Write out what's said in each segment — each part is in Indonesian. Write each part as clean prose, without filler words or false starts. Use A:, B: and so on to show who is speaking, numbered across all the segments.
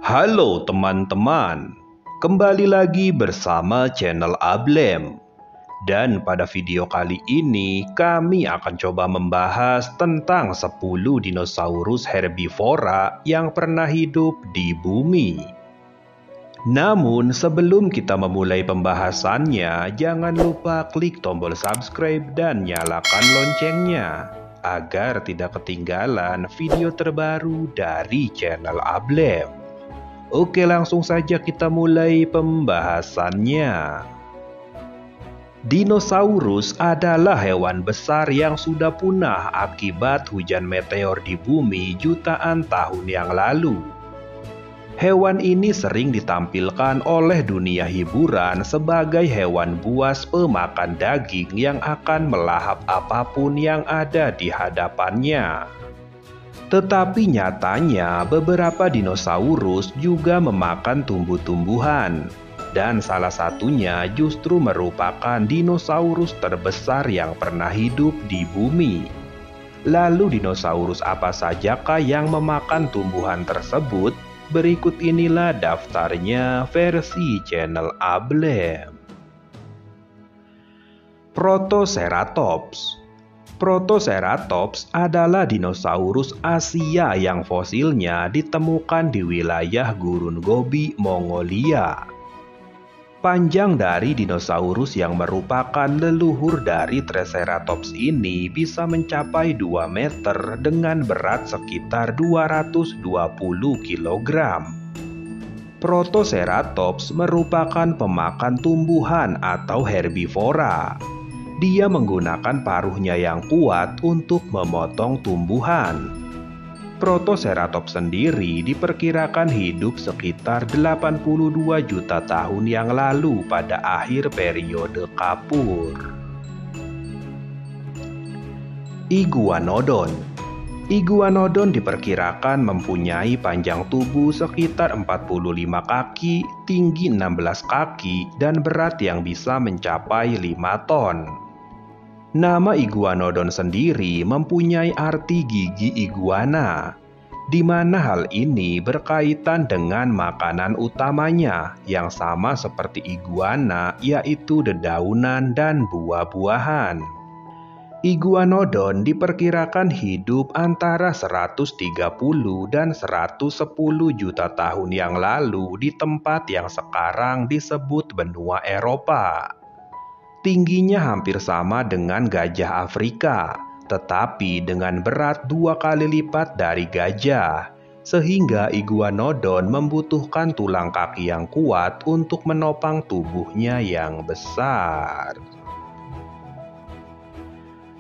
A: Halo teman-teman, kembali lagi bersama channel Ablem. Dan pada video kali ini kami akan coba membahas tentang 10 dinosaurus herbivora yang pernah hidup di bumi. Namun sebelum kita memulai pembahasannya, jangan lupa klik tombol subscribe dan nyalakan loncengnya agar tidak ketinggalan video terbaru dari channel Ablem. Oke, langsung saja kita mulai pembahasannya. Dinosaurus adalah hewan besar yang sudah punah akibat hujan meteor di bumi jutaan tahun yang lalu. Hewan ini sering ditampilkan oleh dunia hiburan sebagai hewan buas pemakan daging yang akan melahap apapun yang ada di hadapannya. Tetapi nyatanya beberapa dinosaurus juga memakan tumbuh-tumbuhan, dan salah satunya justru merupakan dinosaurus terbesar yang pernah hidup di bumi. Lalu dinosaurus apa sajakah yang memakan tumbuhan tersebut? Berikut inilah daftarnya versi channel Ablem. Protoceratops. Protoceratops adalah dinosaurus Asia yang fosilnya ditemukan di wilayah Gurun Gobi, Mongolia. Panjang dari dinosaurus yang merupakan leluhur dari Triceratops ini bisa mencapai 2 meter dengan berat sekitar 220 kg. Protoceratops merupakan pemakan tumbuhan atau herbivora. Dia menggunakan paruhnya yang kuat untuk memotong tumbuhan. Protoceratops sendiri diperkirakan hidup sekitar 82 juta tahun yang lalu pada akhir periode Kapur. Iguanodon. Iguanodon diperkirakan mempunyai panjang tubuh sekitar 45 kaki, tinggi 16 kaki, dan berat yang bisa mencapai 5 ton. Nama Iguanodon sendiri mempunyai arti gigi iguana, di mana hal ini berkaitan dengan makanan utamanya yang sama seperti iguana, yaitu dedaunan dan buah-buahan. Iguanodon diperkirakan hidup antara 130 dan 110 juta tahun yang lalu di tempat yang sekarang disebut benua Eropa. Tingginya hampir sama dengan gajah Afrika, tetapi dengan berat 2 kali lipat dari gajah, sehingga Iguanodon membutuhkan tulang kaki yang kuat untuk menopang tubuhnya yang besar.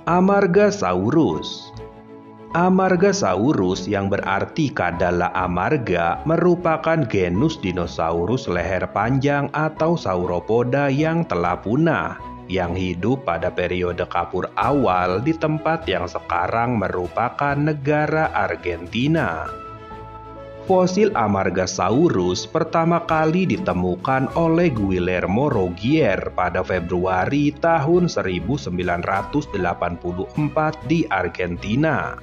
A: Amargasaurus. Amargasaurus yang berarti Kadala amarga merupakan genus dinosaurus leher panjang atau sauropoda yang telah punah, yang hidup pada periode Kapur awal di tempat yang sekarang merupakan negara Argentina. Fosil Amargasaurus pertama kali ditemukan oleh Guillermo Rogier pada Februari tahun 1984 di Argentina.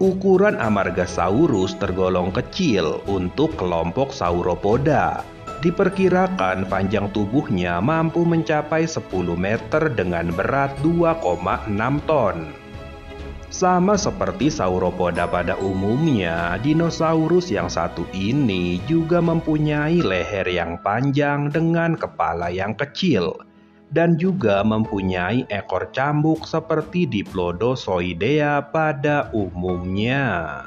A: Ukuran Amargasaurus tergolong kecil untuk kelompok sauropoda. Diperkirakan panjang tubuhnya mampu mencapai 10 meter dengan berat 2,6 ton. Sama seperti sauropoda pada umumnya, dinosaurus yang satu ini juga mempunyai leher yang panjang dengan kepala yang kecil, dan juga mempunyai ekor cambuk seperti Diplodoczoidea pada umumnya.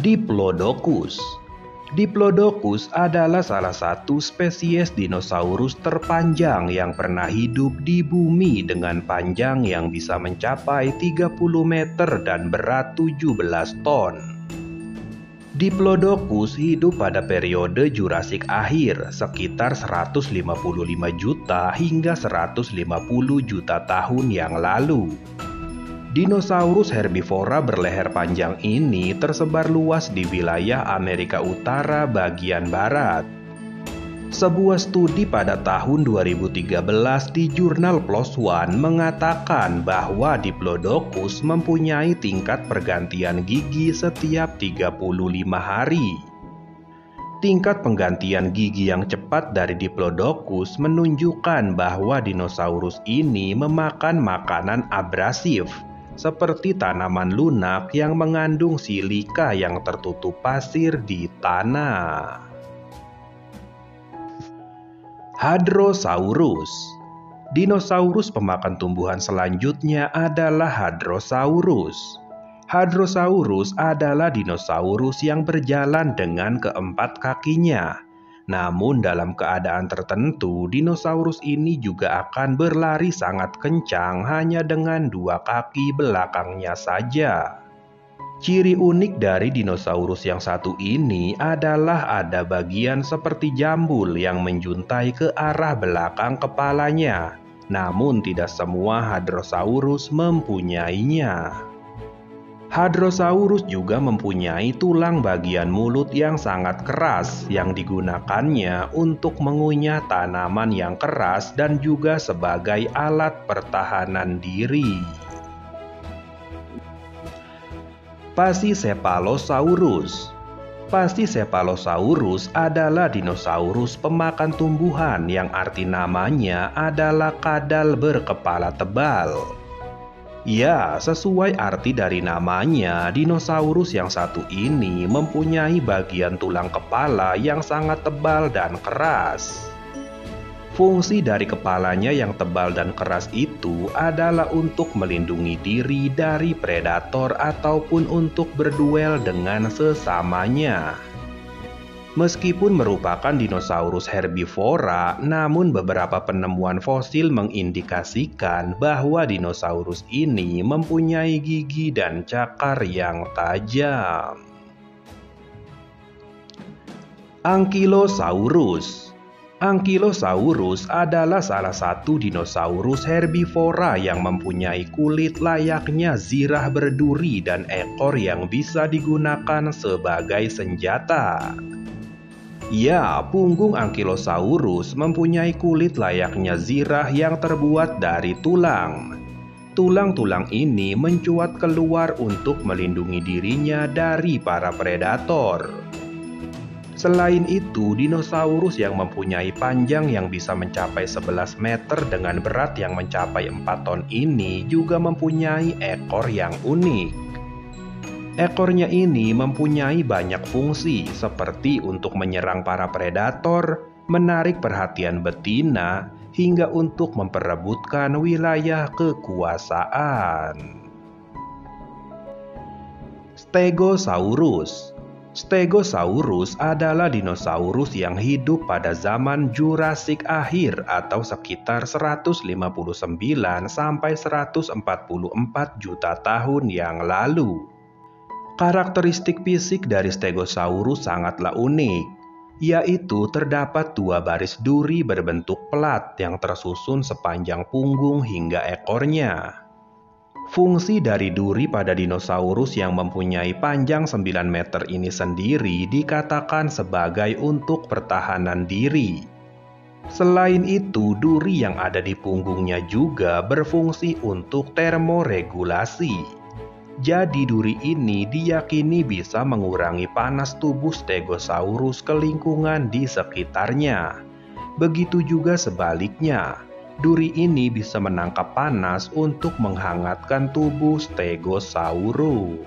A: Diplodocus. Diplodocus adalah salah satu spesies dinosaurus terpanjang yang pernah hidup di bumi dengan panjang yang bisa mencapai 30 meter dan berat 17 ton. Diplodocus hidup pada periode Jurassik akhir sekitar 155 juta hingga 150 juta tahun yang lalu. Dinosaurus herbivora berleher panjang ini tersebar luas di wilayah Amerika Utara bagian barat. Sebuah studi pada tahun 2013 di jurnal PLOS ONE mengatakan bahwa Diplodocus mempunyai tingkat pergantian gigi setiap 35 hari. Tingkat penggantian gigi yang cepat dari Diplodocus menunjukkan bahwa dinosaurus ini memakan makanan abrasif, seperti tanaman lunak yang mengandung silika yang tertutup pasir di tanah. Hadrosaurus. Dinosaurus pemakan tumbuhan selanjutnya adalah Hadrosaurus. Hadrosaurus adalah dinosaurus yang berjalan dengan keempat kakinya. Namun dalam keadaan tertentu, dinosaurus ini juga akan berlari sangat kencang hanya dengan dua kaki belakangnya saja. Ciri unik dari dinosaurus yang satu ini adalah ada bagian seperti jambul yang menjuntai ke arah belakang kepalanya. Namun tidak semua Hadrosaurus mempunyainya. Hadrosaurus juga mempunyai tulang bagian mulut yang sangat keras yang digunakannya untuk mengunyah tanaman yang keras dan juga sebagai alat pertahanan diri. Pachycephalosaurus. Pachycephalosaurus adalah dinosaurus pemakan tumbuhan yang arti namanya adalah kadal berkepala tebal. Ya, sesuai arti dari namanya, dinosaurus yang satu ini mempunyai bagian tulang kepala yang sangat tebal dan keras. Fungsi dari kepalanya yang tebal dan keras itu adalah untuk melindungi diri dari predator ataupun untuk berduel dengan sesamanya. Meskipun merupakan dinosaurus herbivora, namun beberapa penemuan fosil mengindikasikan bahwa dinosaurus ini mempunyai gigi dan cakar yang tajam. Ankylosaurus. Ankylosaurus adalah salah satu dinosaurus herbivora yang mempunyai kulit layaknya zirah berduri dan ekor yang bisa digunakan sebagai senjata. Ya, punggung Ankylosaurus mempunyai kulit layaknya zirah yang terbuat dari tulang. Tulang-tulang ini mencuat keluar untuk melindungi dirinya dari para predator. Selain itu, dinosaurus yang mempunyai panjang yang bisa mencapai 11 meter dengan berat yang mencapai 4 ton ini juga mempunyai ekor yang unik. Ekornya ini mempunyai banyak fungsi seperti untuk menyerang para predator, menarik perhatian betina, hingga untuk memperebutkan wilayah kekuasaan. Stegosaurus. Stegosaurus adalah dinosaurus yang hidup pada zaman Jurassik akhir atau sekitar 159 sampai 144 juta tahun yang lalu. Karakteristik fisik dari Stegosaurus sangatlah unik, yaitu terdapat dua baris duri berbentuk pelat yang tersusun sepanjang punggung hingga ekornya. Fungsi dari duri pada dinosaurus yang mempunyai panjang 9 meter ini sendiri dikatakan sebagai untuk pertahanan diri. Selain itu, duri yang ada di punggungnya juga berfungsi untuk termoregulasi. Jadi duri ini diyakini bisa mengurangi panas tubuh Stegosaurus ke lingkungan di sekitarnya. Begitu juga sebaliknya. Duri ini bisa menangkap panas untuk menghangatkan tubuh Stegosaurus.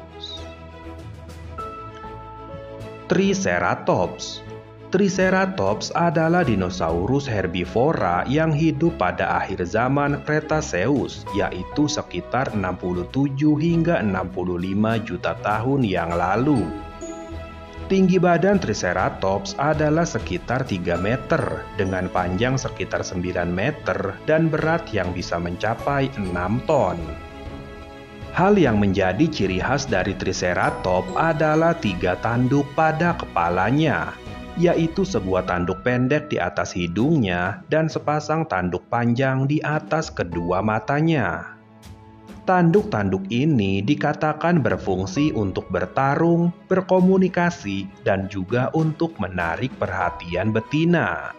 A: Triceratops. Triceratops adalah dinosaurus herbivora yang hidup pada akhir zaman Cretaceous, yaitu sekitar 67 hingga 65 juta tahun yang lalu. Tinggi badan Triceratops adalah sekitar 3 meter dengan panjang sekitar 9 meter dan berat yang bisa mencapai 6 ton. Hal yang menjadi ciri khas dari Triceratops adalah 3 tanduk pada kepalanya, yaitu sebuah tanduk pendek di atas hidungnya dan sepasang tanduk panjang di atas kedua matanya. Tanduk-tanduk ini dikatakan berfungsi untuk bertarung, berkomunikasi, dan juga untuk menarik perhatian betina.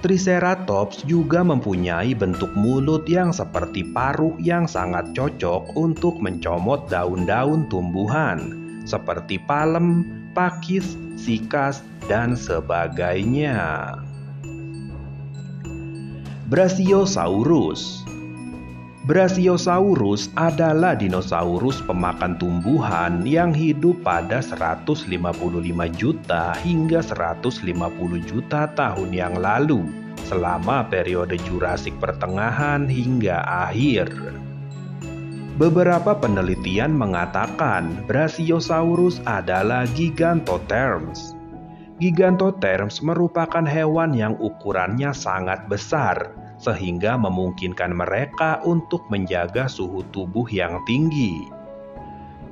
A: Triceratops juga mempunyai bentuk mulut yang seperti paruh yang sangat cocok untuk mencomot daun-daun tumbuhan seperti palem, pakis, sikas, dan sebagainya. Brachiosaurus. Brachiosaurus adalah dinosaurus pemakan tumbuhan yang hidup pada 155 juta hingga 150 juta tahun yang lalu, selama periode Jurassik pertengahan hingga akhir. Beberapa penelitian mengatakan Brachiosaurus adalah Gigantotherms. Gigantotherms merupakan hewan yang ukurannya sangat besar, sehingga memungkinkan mereka untuk menjaga suhu tubuh yang tinggi.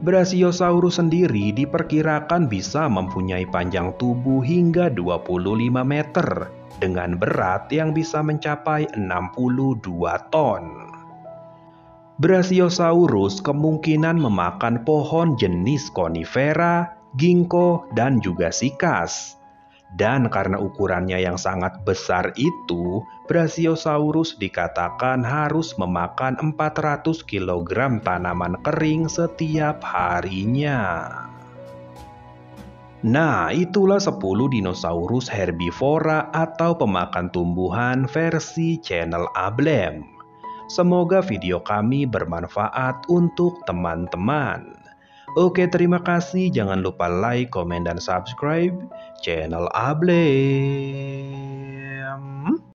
A: Brachiosaurus sendiri diperkirakan bisa mempunyai panjang tubuh hingga 25 meter dengan berat yang bisa mencapai 62 ton. Brachiosaurus kemungkinan memakan pohon jenis konifera, ginkgo, dan juga sikas. Dan karena ukurannya yang sangat besar itu, Brachiosaurus dikatakan harus memakan 400 kg tanaman kering setiap harinya. Nah, itulah 10 dinosaurus herbivora atau pemakan tumbuhan versi channel Ablem. Semoga video kami bermanfaat untuk teman-teman. Oke, terima kasih. Jangan lupa like, komen, dan subscribe channel Ablem.